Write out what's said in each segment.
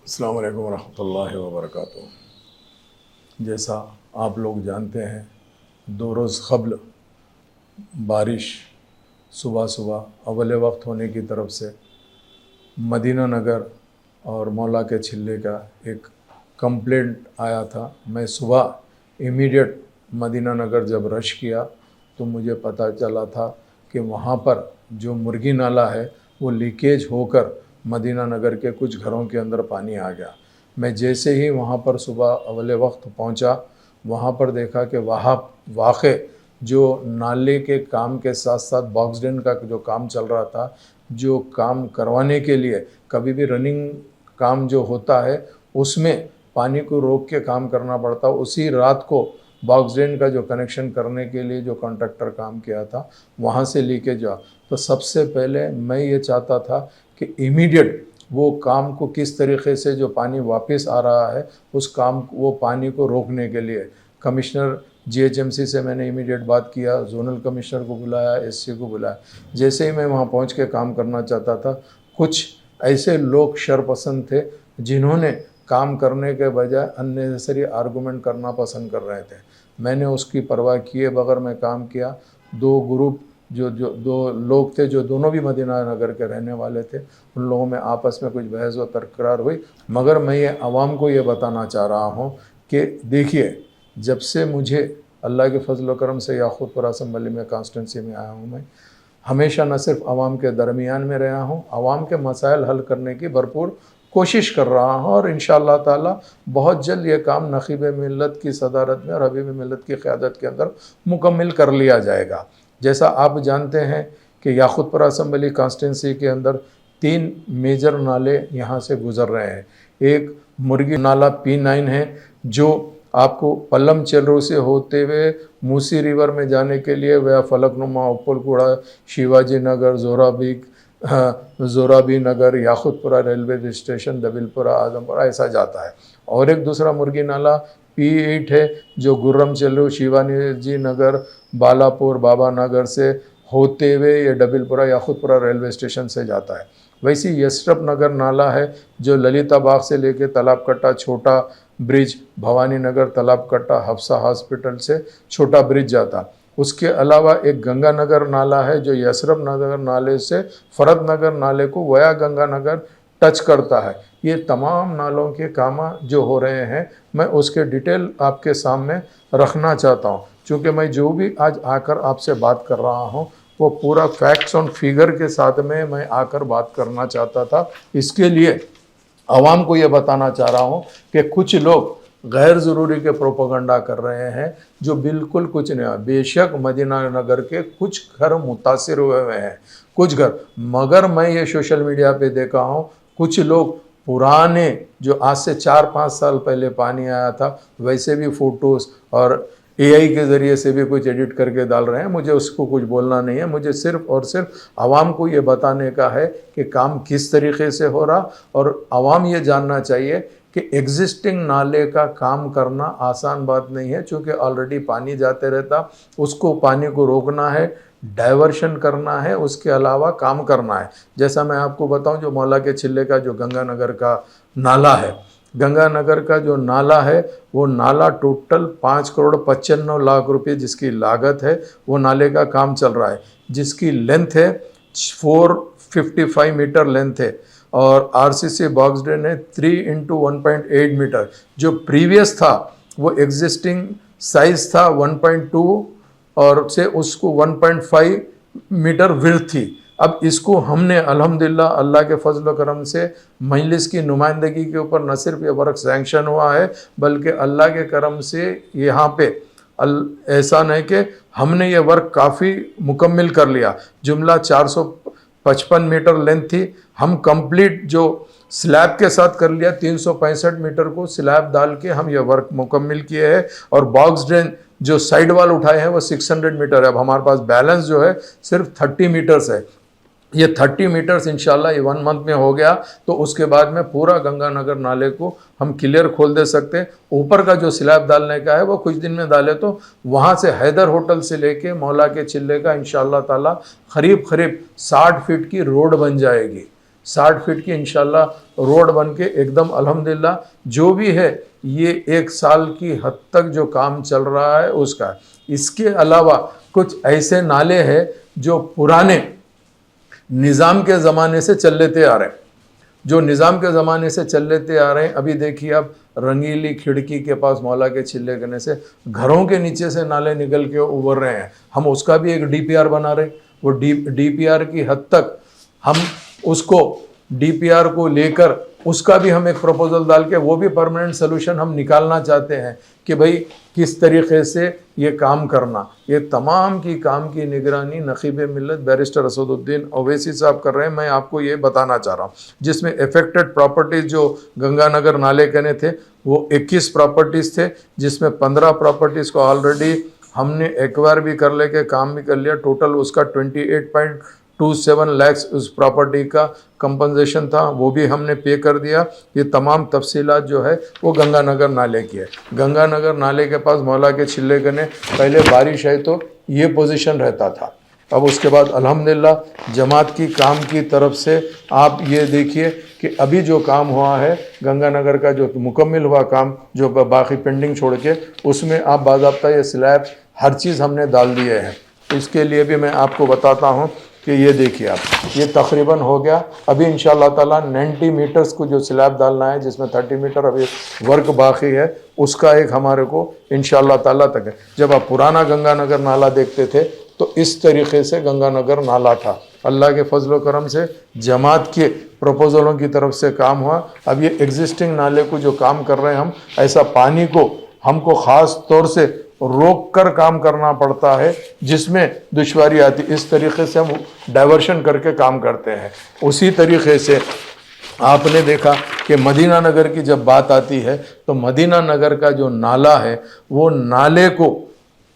अस्सलाम वालेकुम रहमतुल्लाहि व बरकातुहू। जैसा आप लोग जानते हैं, 2 रोज़ क़ब्ल बारिश सुबह सुबह अव्वल वक्त होने की तरफ से मदीना नगर और मौला के छिल्ले का एक कंप्लेंट आया था। मैं सुबह इमीडिएट मदीना नगर जब रश किया तो मुझे पता चला था कि वहाँ पर जो मुर्गी नाला है वो लीकेज होकर मदीना नगर के कुछ घरों के अंदर पानी आ गया। मैं जैसे ही वहाँ पर सुबह अव्वल वक्त पहुँचा, वहाँ पर देखा कि वहाँ वाक़ई जो नाले के काम के साथ साथ बॉक्स ड्रेन का जो काम चल रहा था, जो काम करवाने के लिए कभी भी रनिंग काम जो होता है उसमें पानी को रोक के काम करना पड़ता, उसी रात को बॉक्स ड्रेन का जो कनेक्शन करने के लिए जो कॉन्ट्रैक्टर काम किया था वहाँ से लीकेज हुआ। तो सबसे पहले मैं ये चाहता था कि इमीडिएट वो काम को किस तरीके से जो पानी वापस आ रहा है उस काम वो पानी को रोकने के लिए कमिश्नर जीएचएमसी से मैंने इमीडिएट बात किया, जोनल कमिश्नर को बुलाया, एससी को बुलाया। जैसे ही मैं वहाँ पहुँच के काम करना चाहता था, कुछ ऐसे लोग शरपसंद थे जिन्होंने काम करने के बजाय अननेसेसरी आर्गूमेंट करना पसंद कर रहे थे। मैंने उसकी परवाह किए बगैर मैं काम किया। 2 ग्रुप जो 2 लोग थे जो दोनों भी मदीना नगर के रहने वाले थे, उन लोगों में आपस में कुछ बहस व तकरार हुई। मगर मैं ये आवाम को ये बताना चाह रहा हूँ कि देखिए, जब से मुझे अल्लाह के फजल व करम से याकूतपुरा असम्बली में कॉन्स्टिट्यूंसी में आया हूँ, मैं हमेशा न सिर्फ आवाम के दरमियान में रहा हूँ, आवाम के मसाइल हल करने की भरपूर कोशिश कर रहा हूँ और इंशाअल्लाह ताला बहुत जल्द ये काम नक़ीब मिल्लत की सदारत में और हबीब मिल्लत की क़यादत के अंदर मुकम्मल कर लिया जाएगा। जैसा आप जानते हैं कि याकूतपुरा असम्बली कॉन्स्टिट्यूंसी के अंदर 3 मेजर नाले यहाँ से गुज़र रहे हैं। एक मुर्गी नाला P9 है जो आपको पल्लम चेलरो से होते हुए मूसी रिवर में जाने के लिए वह फलकनुमा, उपलकुड़ा, शिवाजी नगर, जोराबी नगर, याकूतपुरा रेलवे स्टेशन, दबिलपुरा, आजमपुरा ऐसा जाता है। और एक दूसरा मुर्गी नाला P8 है जो गुर्रम चेलरो, शिवाजी नगर, बालापुर, बाबा नगर से होते हुए ये डबिलपुरा याकूतपुरा रेलवे स्टेशन से जाता है। वैसे यशरफ नगर नाला है जो ललिता बाग से लेके तालाब कट्टा, छोटा ब्रिज, भवानी नगर, तालाब कट्टा, हफ्सा हॉस्पिटल से छोटा ब्रिज जाता। उसके अलावा एक गंगा नगर नाला है जो यशरफ नगर नाले से फरद नगर नाले को वया गंगा नगर टच करता है। ये तमाम नालों के काम जो हो रहे हैं मैं उसके डिटेल आपके सामने रखना चाहता हूँ, क्योंकि मैं जो भी आज आकर आपसे बात कर रहा हूँ वो पूरा फैक्ट्स और फिगर के साथ में मैं आकर बात करना चाहता था। इसके लिए आवाम को ये बताना चाह रहा हूँ कि कुछ लोग गैर ज़रूरी के प्रोपेगेंडा कर रहे हैं जो बिल्कुल कुछ नहीं है। बेशक मदीना नगर के कुछ घर मुतासिर हुए हैं, कुछ घर, मगर मैं ये सोशल मीडिया पे देखा हूँ कुछ लोग पुराने जो आज से 4-5 साल पहले पानी आया था वैसे भी फ़ोटोज़ और एआई के ज़रिए से भी कुछ एडिट करके डाल रहे हैं। मुझे उसको कुछ बोलना नहीं है, मुझे सिर्फ़ और सिर्फ आवाम को ये बताने का है कि काम किस तरीके से हो रहा, और आवाम ये जानना चाहिए कि एग्जिस्टिंग नाले का काम करना आसान बात नहीं है, क्योंकि ऑलरेडी पानी जाते रहता, उसको पानी को रोकना है, डाइवर्शन करना है, उसके अलावा काम करना है। जैसा मैं आपको बताऊं, जो मौला के छिल्ले का जो गंगानगर का नाला है, गंगानगर का जो नाला है वो नाला टोटल 5,95,00,000 रुपये जिसकी लागत है, वो नाले का काम चल रहा है, जिसकी लेंथ है 455 मीटर लेंथ है और आरसीसी बॉक्स ड्रेन है 3x1.8 मीटर। जो प्रीवियस था वो एग्जिस्टिंग साइज था 1.2 और से उसको 1.5 मीटर विड्थ थी। अब इसको हमने अल्हम्दुलिल्लाह अल्लाह के फजल व करम से मजलिस की नुमाइंदगी के ऊपर न सिर्फ ये वर्क सैंक्शन हुआ है, बल्कि अल्लाह के करम से यहाँ पे एहसान है कि हमने ये वर्क काफ़ी मुकम्मल कर लिया। जुमला 455 मीटर लेंथ थी, हम कंप्लीट जो स्लैब के साथ कर लिया, 365 मीटर को स्लैब डाल के हम ये वर्क मुकम्मल किए हैं। और बॉक्स ड्रेन जो साइड वाल उठाए हैं वो 600 मीटर है। अब हमारे पास बैलेंस जो है सिर्फ 30 मीटर्स है। ये 30 मीटर्स इंशाल्लाह ये 1 मंथ में हो गया तो उसके बाद में पूरा गंगानगर नाले को हम क्लियर खोल दे सकते हैं। ऊपर का जो स्लैब डालने का है वो कुछ दिन में डाले तो वहाँ से हैदर होटल से लेके मौला के चिल्ले का इंशाल्लाह ताला करीब 60 फीट की रोड बन जाएगी। 60 फीट की इंशाल्लाह रोड बन के एकदम अल्हम्दुलिल्लाह जो भी है ये 1 साल की हद तक जो काम चल रहा है उसका। इसके अलावा कुछ ऐसे नाले हैं जो पुराने निज़ाम के ज़माने से चल लेते आ रहे हैं, जो निज़ाम के ज़माने से चल लेते आ रहे हैं। अभी देखिए आप रंगीली खिड़की के पास मौला के चिल्ले करने से घरों के नीचे से नाले निकल के उभर रहे हैं, हम उसका भी एक डीपीआर बना रहे हैं। वो डीपीआर की हद तक हम उसको डीपीआर को लेकर उसका भी हम एक प्रपोजल डाल के वो भी परमानेंट सोल्यूशन हम निकालना चाहते हैं कि भाई किस तरीके से ये काम करना। ये तमाम की काम की निगरानी नकीब मिल्लत बैरिस्टर असदुद्दीन ओवैसी साहब कर रहे हैं। मैं आपको ये बताना चाह रहा हूँ, जिसमें अफेक्टेड प्रॉपर्टीज़ जो गंगानगर नाले कहने थे वो 21 प्रॉपर्टीज़ थे, जिसमें 15 प्रॉपर्टीज़ को ऑलरेडी हमने एक्वायर भी कर लेके काम भी कर लिया। टोटल उसका 28.27 लाख उस प्रॉपर्टी का कंपनसेशन था, वो भी हमने पे कर दिया। ये तमाम तफसीलात जो है वो गंगानगर नाले की है। गंगानगर नाले के पास मौला के चिल्ले गने पहले बारिश है तो ये पोजीशन रहता था, अब उसके बाद अल्हम्दुलिल्लाह जमात की काम की तरफ से आप ये देखिए कि अभी जो काम हुआ है गंगानगर का जो मुकम्मल हुआ काम, जो बाकी पेंडिंग छोड़ के उसमें आप बाज़ाब्ता ये स्लैब हर चीज़ हमने डाल दिए हैं। इसके लिए भी मैं आपको बताता हूँ कि ये देखिए आप, ये तकरीबन हो गया। अभी इंशाअल्लाह ताला 90 मीटर्स को जो स्लैब डालना है, जिसमें 30 मीटर अभी वर्क बाकी है, उसका एक हमारे को इंशाअल्लाह ताला तक है। जब आप पुराना गंगानगर नाला देखते थे तो इस तरीके से गंगानगर नाला था। अल्लाह के फजल करम से जमात के प्रपोजलों की तरफ से काम हुआ। अब ये एग्जिस्टिंग नाले को जो काम कर रहे हैं हम, ऐसा पानी को हमको ख़ास तौर से रोक कर काम करना पड़ता है, जिसमें दुश्वारी आती। इस तरीके से हम डाइवर्शन करके काम करते हैं। उसी तरीके से आपने देखा कि मदीना नगर की जब बात आती है तो मदीना नगर का जो नाला है वो नाले को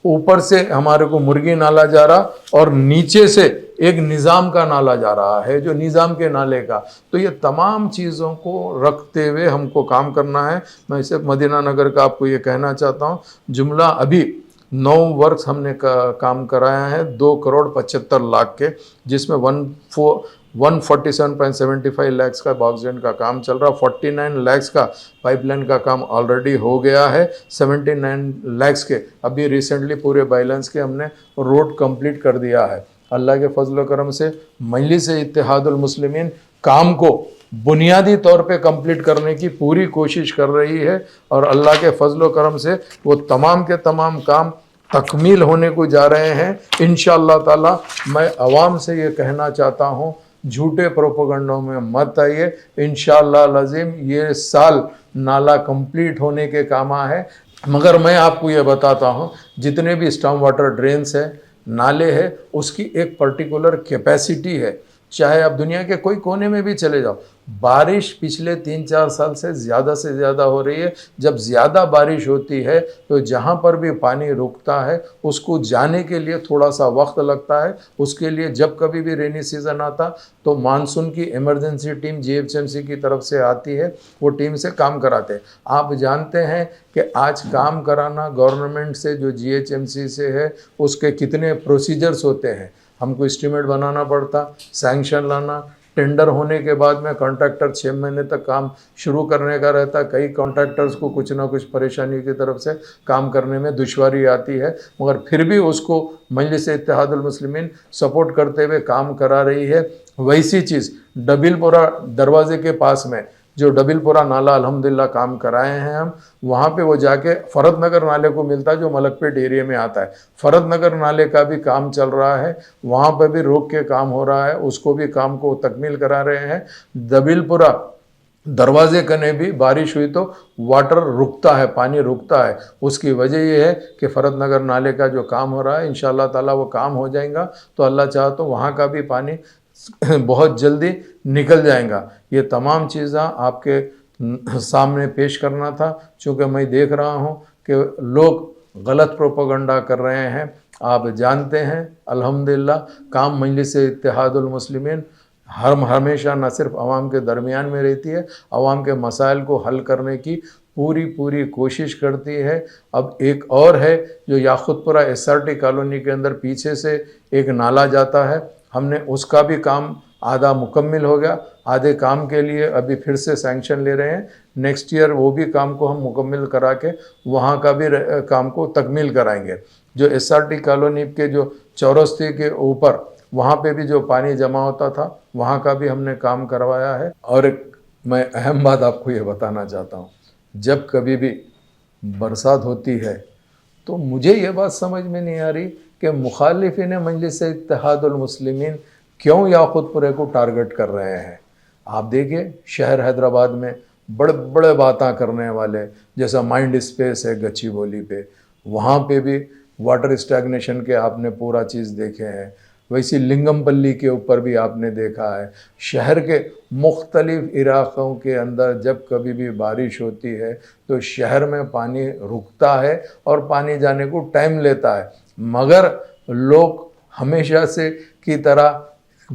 ऊपर से हमारे को मुर्गी नाला जा रहा और नीचे से एक निज़ाम का नाला जा रहा है, जो निज़ाम के नाले का। तो ये तमाम चीज़ों को रखते हुए हमको काम करना है। मैं सिर्फ मदीना नगर का आपको ये कहना चाहता हूँ, जुमला अभी 9 वर्क्स हमने काम कराया है 2,75,00,000 के, जिसमें 147.75 लाख का बॉक्सडेंट का काम चल रहा, 49 लाख का पाइपलाइन का काम ऑलरेडी हो गया है, 79 लाख के अभी रिसेंटली पूरे बैलेंस के हमने रोड कंप्लीट कर दिया है। अल्लाह के फजल करम से मजलिस इत्तेहादुल मुस्लिमीन काम को बुनियादी तौर पे कंप्लीट करने की पूरी कोशिश कर रही है और अल्लाह के फजल करम से वो तमाम के तमाम काम तकमील होने को जा रहे हैं इंशाअल्लाह ताला। मैं आवाम से ये कहना चाहता हूँ, झूठे प्रोपेगेंडों में मत आइए। इंशाअल्लाह लज़ीम ये साल नाला कंप्लीट होने के काम है। मगर मैं आपको ये बताता हूँ, जितने भी स्टॉर्म वाटर ड्रेन्स है, नाले है, उसकी एक पर्टिकुलर कैपेसिटी है। चाहे आप दुनिया के कोई कोने में भी चले जाओ, बारिश पिछले 3-4 साल से ज़्यादा हो रही है। जब ज़्यादा बारिश होती है तो जहाँ पर भी पानी रुकता है उसको जाने के लिए थोड़ा सा वक्त लगता है। उसके लिए जब कभी भी रेनी सीज़न आता तो मानसून की इमरजेंसी टीम जीएचएमसी की तरफ से आती है, वो टीम से काम कराते हैं। आप जानते हैं कि आज काम कराना गवर्नमेंट से, जो जीएचएमसी से है, उसके कितने प्रोसीजर्स होते हैं। हमको एस्टीमेट बनाना पड़ता, सैंक्शन लाना, टेंडर होने के बाद में कॉन्ट्रैक्टर 6 महीने तक काम शुरू करने का रहता। कई कॉन्ट्रैक्टर्स को कुछ ना कुछ परेशानी की तरफ से काम करने में दुश्वारी आती है, मगर फिर भी उसको मजलिस इत्तेहादुल मुस्लिमीन सपोर्ट करते हुए काम करा रही है। वैसी चीज़ डबिलपुरा दरवाजे के पास में जो डबिलपुरा नाला अल्हम्दुलिल्लाह काम कराए हैं हम, वहाँ पे वो जाके फरद नगर नाले को मिलता है जो मलकपेट एरिया में आता है। फरद नगर नाले का भी काम चल रहा है, वहाँ पर भी रोक के काम हो रहा है, उसको भी काम को तकमील करा रहे हैं। डबिलपुरा दरवाजे कने भी बारिश हुई तो वाटर रुकता है, पानी रुकता है। उसकी वजह यह है कि फरद नगर नाले का जो काम हो रहा है इंशाअल्लाह ताला वो काम हो जाएगा तो अल्लाह चाहे तो वहाँ का भी पानी बहुत जल्दी निकल जाएगा। ये तमाम चीज़ें आपके सामने पेश करना था, चूँकि मैं देख रहा हूँ कि लोग गलत प्रोपेगेंडा कर रहे हैं। आप जानते हैं अल्हम्दुलिल्लाह काम मजलिस इत्तेहादुल मुस्लिमीन हमेशा न सिर्फ आवाम के दरमियान में रहती है, आवाम के मसाइल को हल करने की पूरी कोशिश करती है। अब एक और है जो याकुतपुरा एसआरटी कॉलोनी के अंदर पीछे से एक नाला जाता है, हमने उसका भी काम आधा मुकम्मल हो गया, आधे काम के लिए अभी फिर से सैंक्शन ले रहे हैं। नेक्स्ट ईयर वो भी काम को हम मुकम्मल करा के वहाँ का भी काम को तकमील कराएंगे। जो SRT कॉलोनी के जो चौरस्ते के ऊपर वहाँ पे भी जो पानी जमा होता था वहाँ का भी हमने काम करवाया है। और एक मैं अहम बात आपको ये बताना चाहता हूँ, जब कभी भी बरसात होती है तो मुझे ये बात समझ में नहीं आ रही कि मुखालिफिन मजलिस इत्तेहादुल मुस्लिमीन क्यों याकूतपुरे को टारगेट कर रहे हैं। आप देखिए शहर हैदराबाद में बड़े बड़े बातें करने वाले, जैसा माइंड स्पेस है गच्चीबोली पे, वहाँ पे भी वाटर स्टैग्नेशन के आपने पूरा चीज़ देखे हैं। वैसी लिंगमपल्ली के ऊपर भी आपने देखा है। शहर के मुख्तलिफ इलाक़ों के अंदर जब कभी भी बारिश होती है तो शहर में पानी रुकता है और पानी जाने को टाइम लेता है, मगर लोग हमेशा से की तरह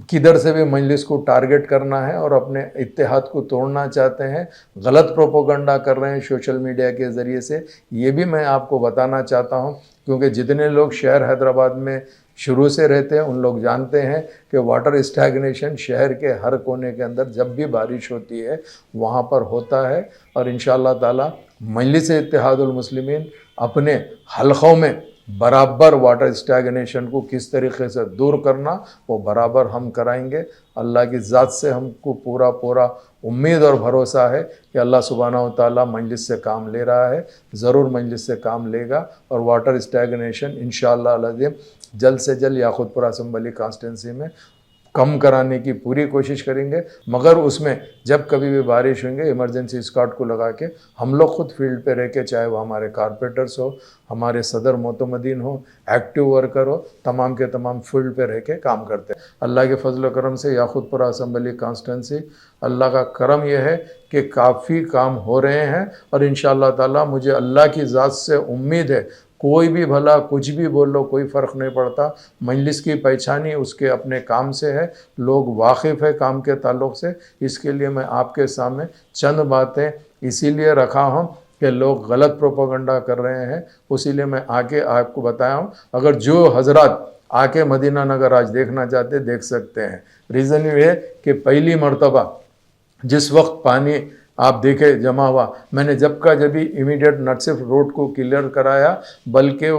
किधर से भी मजलिस को टारगेट करना है और अपने इत्तेहाद को तोड़ना चाहते हैं, गलत प्रोपोगंडा कर रहे हैं सोशल मीडिया के ज़रिए से। ये भी मैं आपको बताना चाहता हूँ, क्योंकि जितने लोग शहर हैदराबाद में शुरू से रहते हैं उन लोग जानते हैं कि वाटर स्टैग्नेशन शहर के हर कोने के अंदर जब भी बारिश होती है वहाँ पर होता है। और इंशाअल्लाह ताला मजलिस इत्तेहादुल मुस्लिमीन अपने हलक़ों में बराबर वाटर स्टैग्नेशन को किस तरीके से दूर करना वो बराबर हम कराएंगे। अल्लाह की ज़ात से हमको पूरा पूरा उम्मीद और भरोसा है कि अल्लाह सुब्हानहू व तआला मजलिस से काम ले रहा है, ज़रूर मजलिस से काम लेगा और वाटर स्टैग्नेशन इंशाअल्लाह अज़ीम जल्द से जल्द याकूतपुरा असम्बली कॉन्स्टिट्यूंसी में कम कराने की पूरी कोशिश करेंगे। मगर उसमें जब कभी भी बारिश होंगे इमरजेंसी स्क्वाड को लगा के हम लोग खुद फील्ड पे रह के, चाहे वो हमारे कारपेंटर्स हो, हमारे सदर मोतमदीन हो, एक्टिव वर्कर हो, तमाम के तमाम फील्ड पे रह के काम करते हैं। अल्लाह के फजल व करम से याकूतपुरा असम्बली कॉन्स्टिट्यूंसी, अल्लाह का करम यह है कि काफ़ी काम हो रहे हैं और इंशाअल्लाह ताला मुझे अल्लाह की ज़ात से उम्मीद है, कोई भी भला कुछ भी बोल लो कोई फ़र्क नहीं पड़ता। मजलिस की पहचान ही उसके अपने काम से है, लोग वाकिफ़ है काम के ताल्लुक़ से। इसके लिए मैं आपके सामने चंद बातें इसीलिए रखा हूँ कि लोग गलत प्रोपेगेंडा कर रहे हैं, उसीलिए मैं आके आपको बताया हूँ। अगर जो हज़रात आके मदीना नगर आज देखना चाहते देख सकते हैं। रीज़न ये है कि पहली मरतबा जिस वक्त पानी आप देखे जमा हुआ, मैंने जब इमीडिएट न सिर्फ रोड को क्लियर कराया बल्कि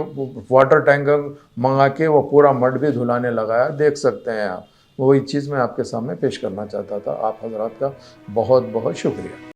वाटर टैंकर मंगा के वो पूरा मड भी धुलाने लगाया, देख सकते हैं आप। वही चीज़ मैं आपके सामने पेश करना चाहता था। आप हजरात का बहुत बहुत शुक्रिया।